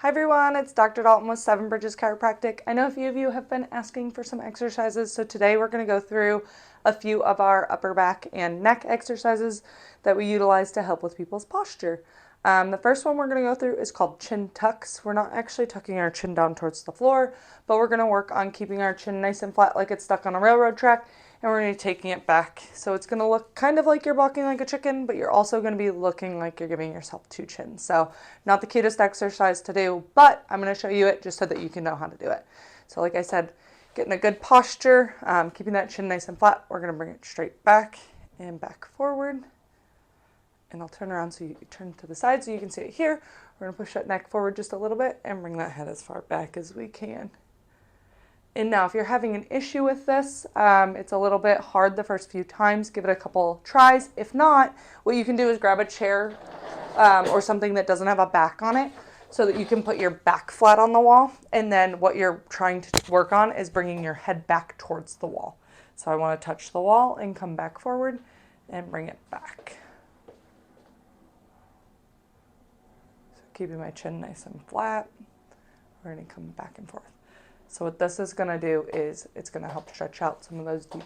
Hi everyone, it's Dr. Dalton with Seven Bridges Chiropractic. I know a few of you have been asking for some exercises, so today we're going to go through a few of our upper back and neck exercises that we utilize to help with people's posture. The first one we're going to go through is called chin tucks. We're not actually tucking our chin down towards the floor, but we're going to work on keeping our chin nice and flat like it's stuck on a railroad track, and we're going to be taking it back. So it's going to look kind of like you're walking like a chicken, but you're also going to be looking like you're giving yourself two chins. So not the cutest exercise to do, but I'm going to show you it just so that you can know how to do it. So like I said, getting a good posture, keeping that chin nice and flat. We're going to bring it straight back and back forward. And I'll turn around so you turn to the side so you can see it here. We're going to push that neck forward just a little bit and bring that head as far back as we can. And now if you're having an issue with this, it's a little bit hard the first few times. Give it a couple tries. If not, what you can do is grab a chair or something that doesn't have a back on it so that you can put your back flat on the wall. And then what you're trying to work on is bringing your head back towards the wall. So I want to touch the wall and come back forward and bring it back. Keeping my chin nice and flat. We're going to come back and forth. So what this is going to do is it's going to help stretch out some of those deep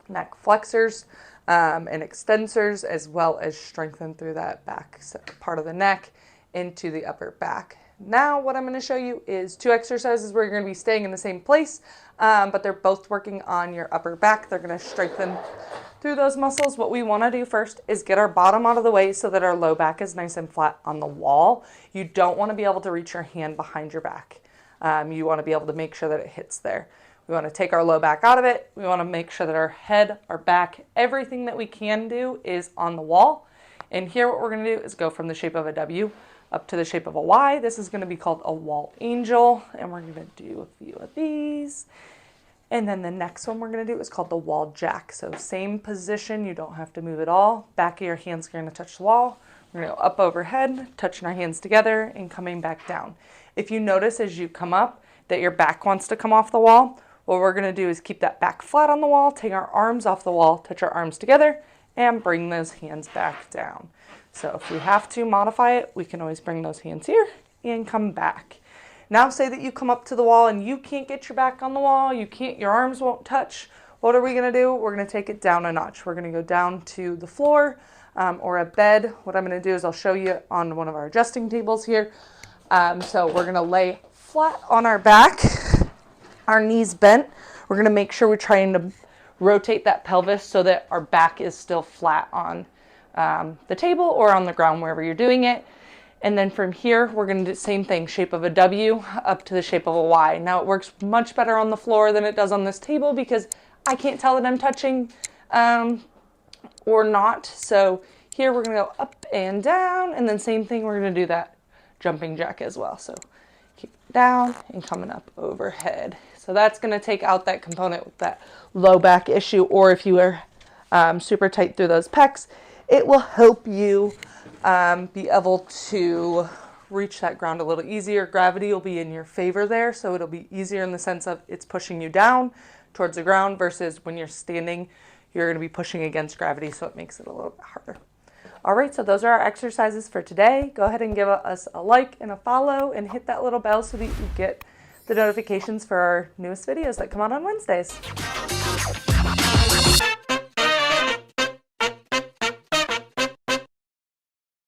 neck flexors and extensors, as well as strengthen through that back part of the neck into the upper back. Now what I'm going to show you is two exercises where you're going to be staying in the same place, but they're both working on your upper back. They're going to strengthen through those muscles. What we want to do first is get our bottom out of the way so that our low back is nice and flat on the wall. You don't want to be able to reach your hand behind your back. You want to be able to make sure that it hits there. We want to take our low back out of it. We want to make sure that our head, our back, everything that we can do is on the wall. And here what we're going to do is go from the shape of a W up to the shape of a Y. This is going to be called a wall angel, and we're going to do a few of these. And then the next one we're going to do is called the wall jack. So same position, you don't have to move at all. Back of your hands are going to touch the wall. We're going to go up overhead, touching our hands together and coming back down. If you notice as you come up that your back wants to come off the wall, what we're going to do is keep that back flat on the wall, take our arms off the wall, touch our arms together, and bring those hands back down. So if we have to modify it, we can always bring those hands here and come back. Now say that you come up to the wall and you can't get your back on the wall, your arms won't touch. What are we going to do? We're going to take it down a notch. We're going to go down to the floor or a bed. What I'm going to do is I'll show you on one of our adjusting tables here. So we're going to lay flat on our back, our knees bent. We're going to make sure we're trying to rotate that pelvis so that our back is still flat on the table or on the ground, wherever you're doing it. And then from here, we're going to do the same thing, shape of a W up to the shape of a Y. Now it works much better on the floor than it does on this table because I can't tell that I'm touching or not. So here we're going to go up and down, and then same thing, we're going to do that jumping jack as well. So keep it down and coming up overhead. So that's going to take out that component with that low back issue, or if you are super tight through those pecs, it will help you be able to reach that ground a little easier. Gravity will be in your favor there, so it'll be easier in the sense of it's pushing you down towards the ground versus when you're standing, you're going to be pushing against gravity, so it makes it a little bit harder. All right, so those are our exercises for today. Go ahead and give us a like and a follow and hit that little bell so that you get the notifications for our newest videos that come out on Wednesdays.